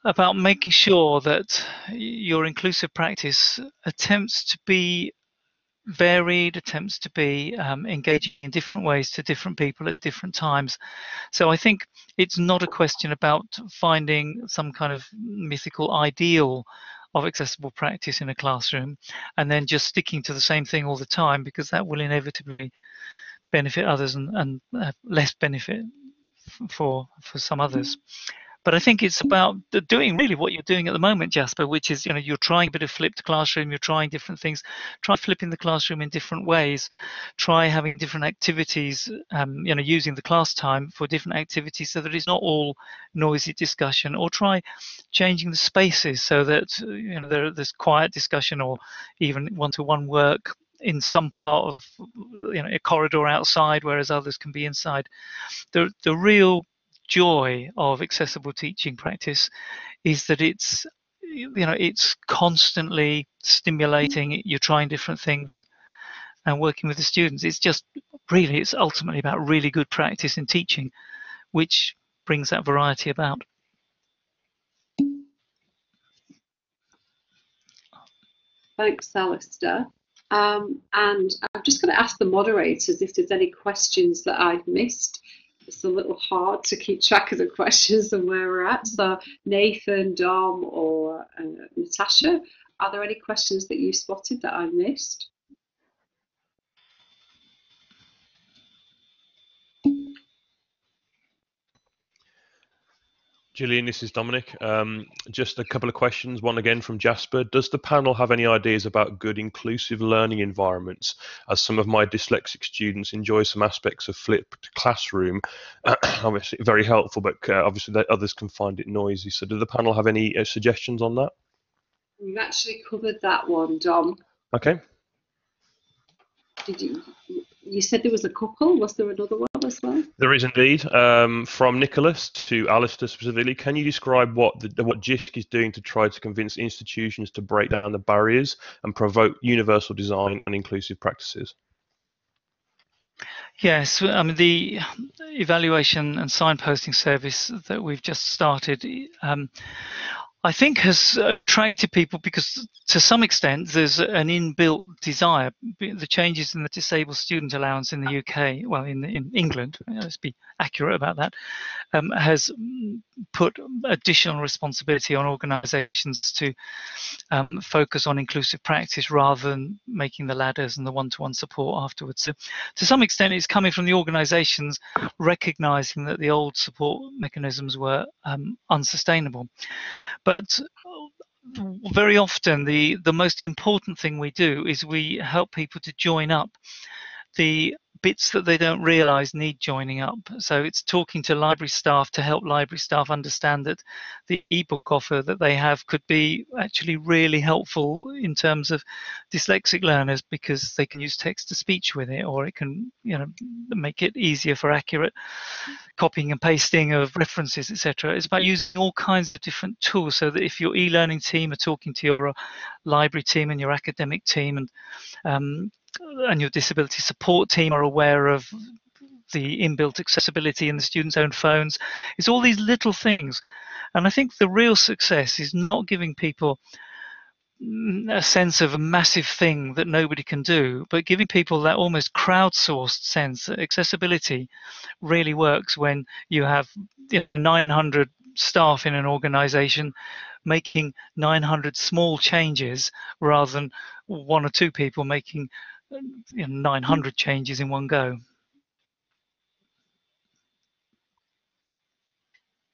about making sure that your inclusive practice attempts to be varied, attempts to be engaging in different ways to different people at different times. So I think it's not a question about finding some kind of mythical ideal of accessible practice in a classroom and then just sticking to the same thing all the time, because that will inevitably benefit others and less benefit for some others. But I think it's about doing really what you're doing at the moment, Jasper, which is, you're trying a bit of flipped classroom, you're trying different things, try flipping the classroom in different ways, try having different activities, using the class time for different activities so that it's not all noisy discussion, or try changing the spaces so that, there's quiet discussion or even one-to-one work in some part of, a corridor outside, whereas others can be inside. The real joy of accessible teaching practice is that it's constantly stimulating. You're trying different things and working with the students. It's ultimately about really good practice in teaching, which brings that variety about. Thanks, Alistair. And I'm just going to ask the moderators if there's any questions that I've missed. It's a little hard to keep track of the questions and where we're at. So Nathan, Dom, or Natasha, are there any questions that you spotted that I missed? Gillian, this is Dominic. Just a couple of questions. One again from Jasper. Does the panel have any ideas about good inclusive learning environments? As some of my dyslexic students enjoy some aspects of flipped classroom, obviously very helpful, but obviously others can find it noisy. So do the panel have any suggestions on that? We've actually covered that one, Dom. Okay. You said there was a couple. Was there another one as well? There is indeed. From Nicolaas to Alistair specifically, can you describe what Jisc is doing to try to convince institutions to break down the barriers and promote universal design and inclusive practices? Yes, I mean, the evaluation and signposting service that we've just started, I think has attracted people because to some extent there's an inbuilt desire. The changes in the disabled student allowance in the UK, well in England, let's be accurate about that, has put additional responsibility on organisations to focus on inclusive practice rather than making the ladders and the one-to-one support afterwards. So to some extent it's coming from the organisations recognising that the old support mechanisms were unsustainable. But very often the most important thing we do is we help people to join up the bits that they don't realise need joining up. So it's talking to library staff to help library staff understand that the ebook offer that they have could be actually really helpful in terms of dyslexic learners because they can use text-to-speech with it, or it can make it easier for accurate copying and pasting of references, etc. It's about using all kinds of different tools so that if your e-learning team are talking to your library team and your academic team and your disability support team are aware of the inbuilt accessibility in the students' own phones. It's all these little things. And I think the real success is not giving people a sense of a massive thing that nobody can do, but giving people that almost crowdsourced sense that accessibility really works when you have 900 staff in an organization making 900 small changes rather than one or two people making 900 changes in one go.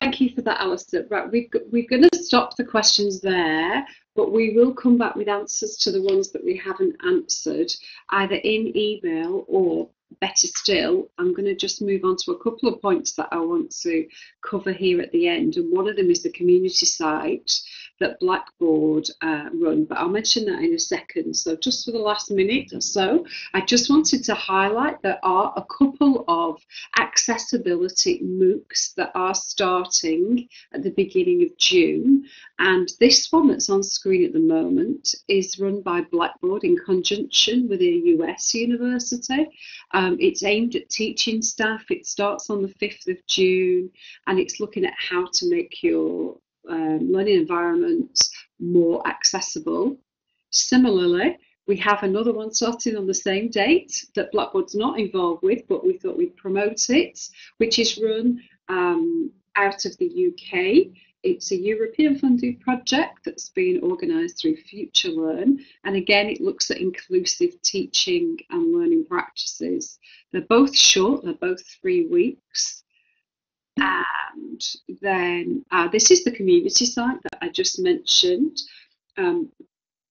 Thank you for that, Alistair. Right, we're going to stop the questions there, but we will come back with answers to the ones that we haven't answered, either in email or, better still, I'm going to just move on to a couple of points that I want to cover here at the end. And one of them is the community site that Blackboard run, but I'll mention that in a second. So just for the last minute or so, I just wanted to highlight there are a couple of accessibility MOOCs that are starting at the beginning of June. And this one that's on screen at the moment is run by Blackboard in conjunction with a US university. It's aimed at teaching staff. It starts on the 5th of June, and it's looking at how to make your learning environments more accessible. Similarly, we have another one starting on the same date that Blackboard's not involved with, but we thought we'd promote it, which is run out of the UK. It's a European funded project that's been organised through FutureLearn, and again it looks at inclusive teaching and learning practices. They're both short, they're both 3 weeks, and then this is the community site that I just mentioned.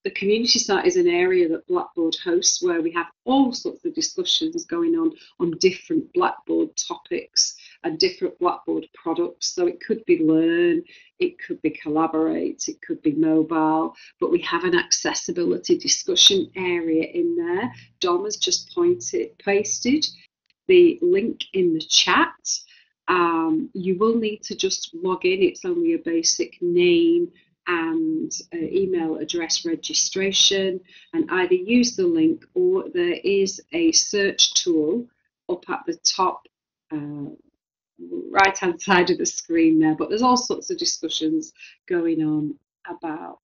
The community site is an area that Blackboard hosts where we have all sorts of discussions going on different Blackboard topics and different Blackboard products. So it could be Learn, it could be Collaborate, it could be Mobile, but we have an accessibility discussion area in there. Dom has just pasted the link in the chat. You will need to just log in. It's only a basic name and email address registration, and either use the link or there is a search tool up at the top right hand side of the screen there. But there's all sorts of discussions going on about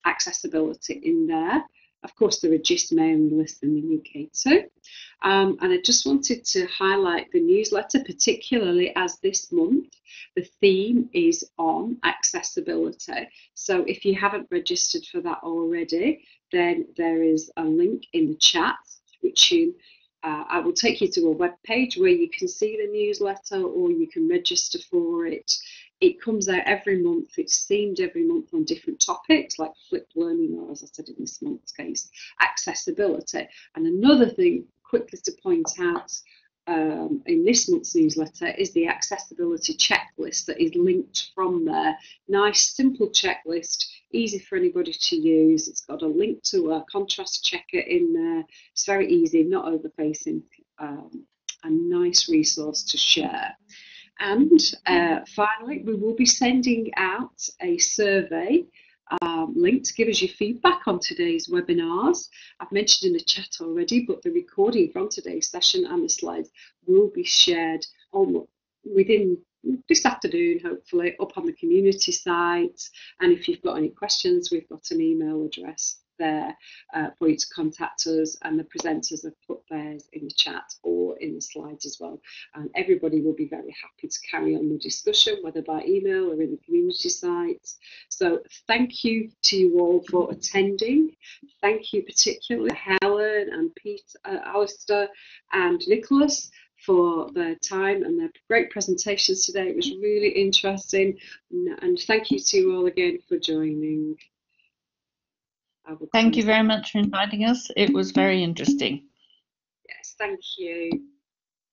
accessibility in there. Of course, there are Jisc mailing lists in the UK too. And I just wanted to highlight the newsletter, particularly as this month the theme is on accessibility. So if you haven't registered for that already, then there is a link in the chat, which I will take you to a web page where you can see the newsletter or you can register for it. It comes out every month. It's themed every month on different topics like flipped learning, or as I said in this month's case, accessibility. And another thing quickly to point out in this month's newsletter is the accessibility checklist that is linked from there. Nice, simple checklist, easy for anybody to use. It's got a link to a contrast checker in there. It's very easy, not over-facing, a nice resource to share. And finally, we will be sending out a survey link to give us your feedback on today's webinars. I've mentioned in the chat already, but the recording from today's session and the slides will be shared within this afternoon, hopefully, up on the community site. And if you've got any questions, we've got an email address there for you to contact us, and the presenters have put theirs in the chat or in the slides as well, and everybody will be very happy to carry on the discussion, whether by email or in the community site. So thank you to you all for attending. Thank you particularly Helen and Alistair and Nicolaas for their time and their great presentations today. It was really interesting, and thank you to you all again for joining. Thank you very much for inviting us. It was very interesting. Yes, thank you.